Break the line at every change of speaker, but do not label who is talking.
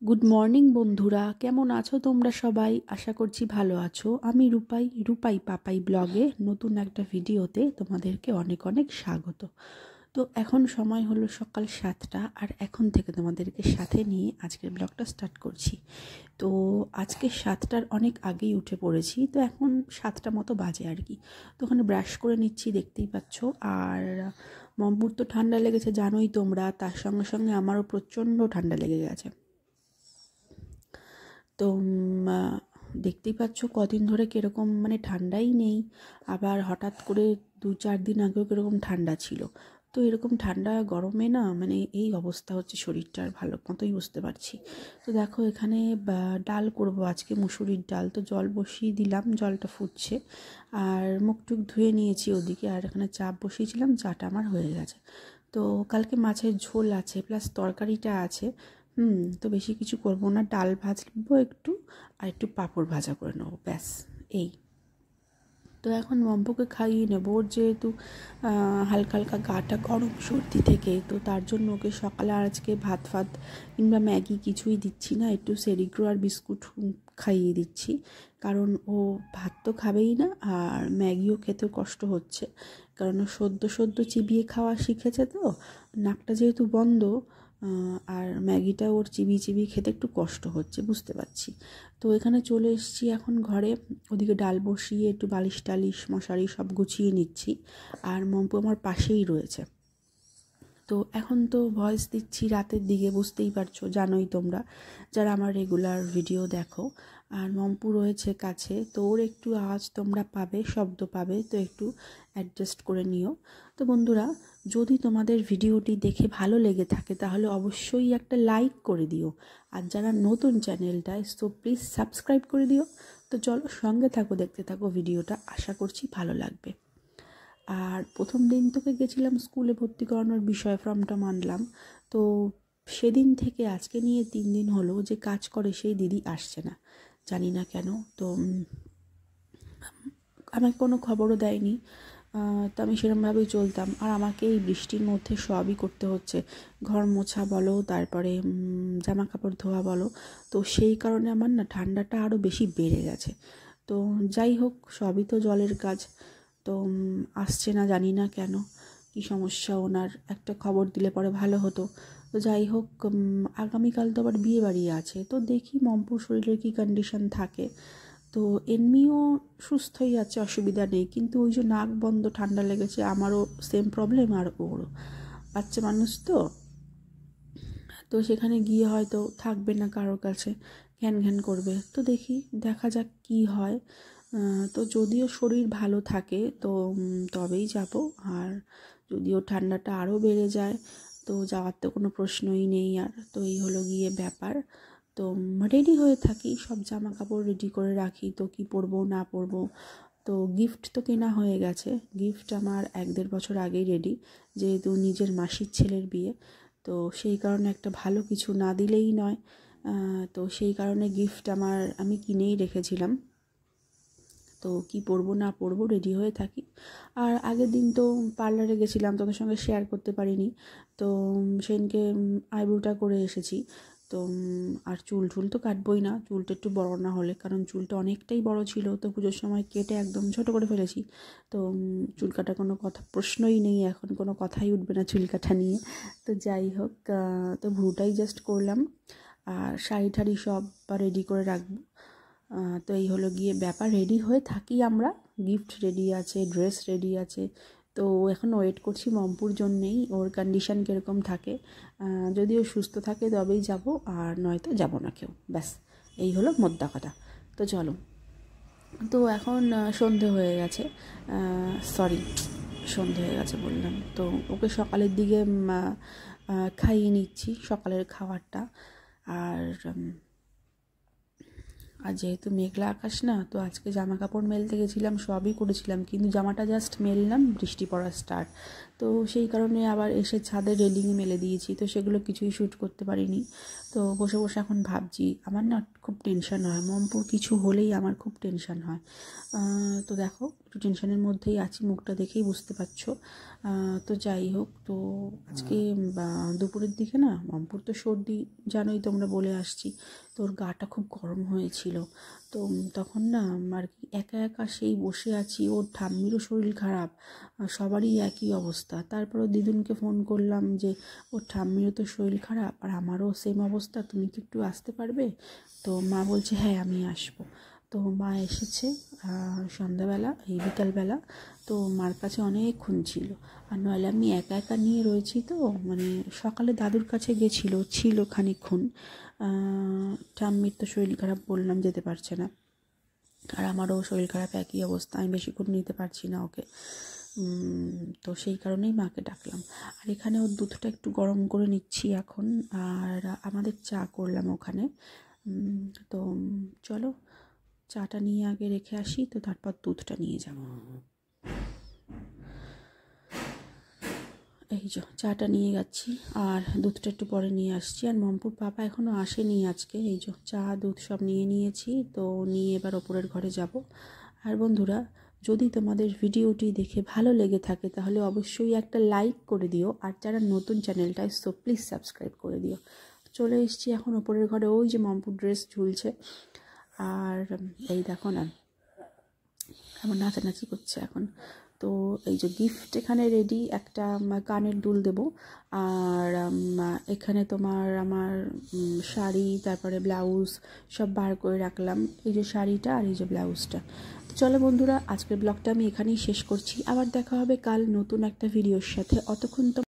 Good morning বন্ধুরা, কেমন আছো তোমরা সবাই? আশা করছি ভালো আছো। আমি রূপাই পাপাই ব্লগে নতুন একটা ভিডিওতে তোমাদেরকে অনেক অনেক স্বাগত। তো এখন সময় হলো সকাল 7টা, আর এখন থেকে তোমাদেরকে সাথে নিয়ে আজকের ব্লগটা স্টার্ট করছি। তো আজকে 7টার অনেক আগেই উঠে পড়েছি, তো এখন 7টা মতো বাজে আর কি। তো ওখানে ব্রাশ করে নিচ্ছি, দেখতেই পাচ্ছ। আর মম্পুর তো ঠান্ডা লেগেছে জানোই তোমরা, তার সঙ্গে সঙ্গে আমারও প্রচণ্ড ঠান্ডা লেগে গেছে। তো দেখতেই পাচ্ছ কদিন ধরে কীরকম, মানে ঠান্ডাই নেই, আবার হঠাৎ করে 2-4 দিন আগেও কীরকম ঠান্ডা ছিল। তো এরকম ঠান্ডা গরমে না, মানে এই অবস্থা হচ্ছে শরীরটার, ভালো মতোই বুঝতে পারছি। তো দেখো এখানে ডাল করব আজকে, মুসুরির ডাল। তো জল বসিয়ে দিলাম, জলটা ফুটছে, আর মুখ টুক ধুয়ে নিয়েছি ওদিকে, আর এখানে চা বসিয়েছিলাম, চাটা আমার হয়ে গেছে। তো কালকে মাছের ঝোল আছে, প্লাস তরকারিটা আছে। তো বেশি কিছু করব না, ডাল ভাজবো একটু, আর একটু পাঁপড় ভাজা করে নেবো, ব্যাস এই। তো এখন মম্পুকে খাইয়ে নেবো, ওর যেহেতু হালকা হালকা গাটা গরম সর্দি থেকে, তো তার জন্য ওকে সকালে আর আজকে ভাত ফাত কিংবা ম্যাগি কিছুই দিচ্ছি না, একটু সেরিগ্রো আর বিস্কুট খাইয়ে দিচ্ছি। কারণ ও ভাত তো খাবেই না, আর ম্যাগিও খেতেও কষ্ট হচ্ছে, কারণ ও সদ্য সদ্য চিবিয়ে খাওয়া শিখেছে, তো নাকটা যেহেতু বন্ধ, আর ম্যাগিটা ওর চিবিয়ে চিবিয়ে খেতে একটু কষ্ট হচ্ছে, বুঝতে পারছি। তো এখানে চলে এসেছি এখন ঘরে, ওদিকে ডাল বসিয়ে একটু বালিশ টালিশ মশারি সব গুছিয়ে নিচ্ছি, আর মম্পু আমার পাশেই রয়েছে। তো এখন তো ভয়েস দিচ্ছি রাতের দিকে, বুঝতেই পারছো, জানোই তোমরা যারা আমার রেগুলার ভিডিও দেখো। আর মম্পু রয়েছে কাছে, তো ওর একটু আওয়াজ তোমরা পাবে, শব্দ পাবে, তো একটু অ্যাডজাস্ট করে নিও। তো বন্ধুরা, যদি তোমাদের ভিডিওটি দেখে ভালো লেগে থাকে তাহলে অবশ্যই একটা লাইক করে দিও, আর যারা নতুন চ্যানেলটায়, সো প্লিজ সাবস্ক্রাইব করে দিও। তো চলো সঙ্গে থাকো, দেখতে থাকো ভিডিওটা, আশা করছি ভালো লাগবে। আর প্রথম দিন তোকে গেছিলাম স্কুলে ভর্তি করানোর বিষয়ে, ফর্মটা মানলাম। তো সেদিন থেকে আজকে নিয়ে 3 দিন হলো যে কাজ করে সেই দিদি আসছে না, জানি না কেন। তো আমাকে কোনো খবরও দেয়নি। তো আমি সেরকমভাবেই চলতাম, আর আমাকে এই বৃষ্টির মধ্যে সবই করতে হচ্ছে, ঘর মোছা বলো, তারপরে জামা কাপড় ধোয়া বলো। তো সেই কারণে আমার না ঠান্ডাটা আরও বেশি বেড়ে গেছে। তো যাই হোক, সবই তো জলের কাজ। তো আসছে না, জানি না কেন, কী সমস্যা ওনার, একটা খবর দিলে পরে ভালো হতো। তো যাই হোক, আগামীকাল তো আবার বিয়ে বাড়ি আছে, তো দেখি মম্পুর শরীরের কী কন্ডিশন থাকে। তো এমনিও সুস্থই আছে, অসুবিধা নেই, কিন্তু ওই যে নাক বন্ধ ঠান্ডা লেগেছে, আমারও সেম প্রবলেম, আর ওরও, বাচ্চা মানুষ তো। তো সেখানে গিয়ে হয়তো থাকবে না কারোর কাছে, ঘ্যান ঘ্যান করবে। তো দেখা যাক কি হয়। তো যদিও শরীর ভালো থাকে তো তবেই যাব, আর যদিও ঠান্ডাটা আরও বেড়ে যায় তো যাওয়ার তো কোনো প্রশ্নই নেই আর। তো এই হলো গিয়ে ব্যাপার। তো রেডি হয়ে থাকি, সব জামা কাপড় রেডি করে রাখি, তো কি পরবো না পরবো। তো গিফট তো কেনা হয়ে গেছে, গিফট আমার 1-1.5 বছর আগেই রেডি, যেহেতু নিজের মাসির ছেলের বিয়ে। তো সেই কারণে একটা ভালো কিছু না দিলেই নয়। তো সেই কারণে গিফট আমি কিনেই রেখেছিলাম। তো কি পরবো না পরবো রেডি হয়ে থাকি। আর আগের দিন তো পার্লারে গেছিলাম, তোদের সঙ্গে শেয়ার করতে পারিনি। তো সেদিনকে আইব্রোটা করে এসেছি। তো আর চুল তো কাটবই না, চুলটা একটু বড় না হলে, কারণ চুলটা অনেকটাই বড় ছিল, তো পুজোর সময় কেটে একদম ছোট করে ফেলেছি। তো চুল কাটার কোনো প্রশ্নই নেই, এখন কোনো কথাই উঠবে না চুল কাটা নিয়ে। তো যাই হোক, তো ভ্রুটাই জাস্ট করলাম, আর শাড়ি ঠাড়ি সব রেডি করে রাখবো। তো এই হলো গিয়ে ব্যাপার, রেডি হয়ে থাকি আমরা, গিফট রেডি আছে, ড্রেস রেডি আছে। তো এখন ওয়েট করছি মম্পুর জন্যেই, ওর কন্ডিশান কীরকম থাকে। যদি ও সুস্থ থাকে তবেই যাব, আর নয়তো যাব না কেউ, ব্যাস এই হলো মোদ্দা কথা। তো চলো, তো এখন সন্ধে হয়ে গেছে, সরি সন্ধে হয়ে গেছে বললাম। তো ওকে সকালের দিকে খাইয়ে নিচ্ছি সকালের খাবারটা। আর যেহেতু মেঘলা আকাশ না, তো আজকে জামা কাপড় মেলতে গেছিলাম, সবই করেছিলাম, কিন্তু জামাটা জাস্ট মেললাম, বৃষ্টি পড়া স্টার্ট। তো সেই কারণে আবার এসে ছাদে রেলিংয়ে মেলে দিয়েছি, তো সেগুলো কিছুই শ্যুট করতে পারিনি। তো বসে বসে এখন ভাবছি, আমার না খুব টেনশন হয়, মমপুর কিছু হলেই আমার খুব টেনশন হয়। তো দেখো একটু টেনশনের মধ্যেই আছি, মুখটা দেখেই বুঝতে পারছো। তো যাই হোক, তো আজকে দুপুরের দিকে না মমপুর তো সর্দি জানোই তোমরা, বলে আসছি, তোর গাটা খুব গরম হয়েছিল। তো তখন না আর কি একা একা সেই বসে আছি, ওর ঠাম্মিরও শরীর খারাপ, সবারই একই অবস্থা। তারপরও দিদুনকে ফোন করলাম যে ওর ঠাম্মিরও তো শরীর খারাপ আর আমারও সেম অবস্থা, তুমি কি একটু আসতে পারবে? তো মা বলছে হ্যাঁ আমি আসবো। তো মা এসেছে সন্ধ্যাবেলা, এই বিকালবেলা। তো মার কাছে অনেকক্ষণ ছিল, আর নইলে আমি একা একা নিয়ে রয়েছি। তো মানে সকালে দাদুর কাছে ছিল খানিকক্ষণ। ঠাম্মির তো শরীর খারাপ, বললাম যেতে পারছে না, আর আমারও শরীর খারাপ, একই অবস্থা, আমি বেশিক্ষণ নিতে পারছি না ওকে। তো সেই কারণেই মাকে ডাকলাম। আর এখানে ওর দুধটা একটু গরম করে নিচ্ছি এখন, আর আমাদের চা করলাম ওখানে। তো চলো চাটা নিয়ে আগে রেখে আসি, তো তারপর দুধটা নিয়ে যাব। এই যে চাটা নিয়ে যাচ্ছি, আর দুধটা একটু পরে নিয়ে আসছি। আর মমপুর পাপা এখনও আসেনি আজকে। এই যে চা দুধ সব নিয়ে নিয়েছি, তো নিয়ে এবার ওপরের ঘরে যাব। আর বন্ধুরা, যদি তোমাদের ভিডিওটি দেখে ভালো লেগে থাকে তাহলে অবশ্যই একটা লাইক করে দিও, আর যারা নতুন চ্যানেলটায় সো প্লিজ সাবস্ক্রাইব করে দিও। চলে এসেছি এখন ওপরের ঘরে, ওই যে মমপুর ড্রেস ঝুলছে, আর এই দেখো না আমার নাচানাচি করছে এখন। তো এই যে গিফট এখানে রেডি, একটা কানের দুল দেব, আর এখানে তোমার আমার শাড়ি, তারপরে ব্লাউজ সব বার করে রাখলাম, এই যে শাড়িটা আর এই যে ব্লাউজটা। তো চলো বন্ধুরা, আজকের ব্লগটা আমি এখানেই শেষ করছি, আবার দেখা হবে কাল নতুন একটা ভিডিওর সাথে। অতক্ষণ তো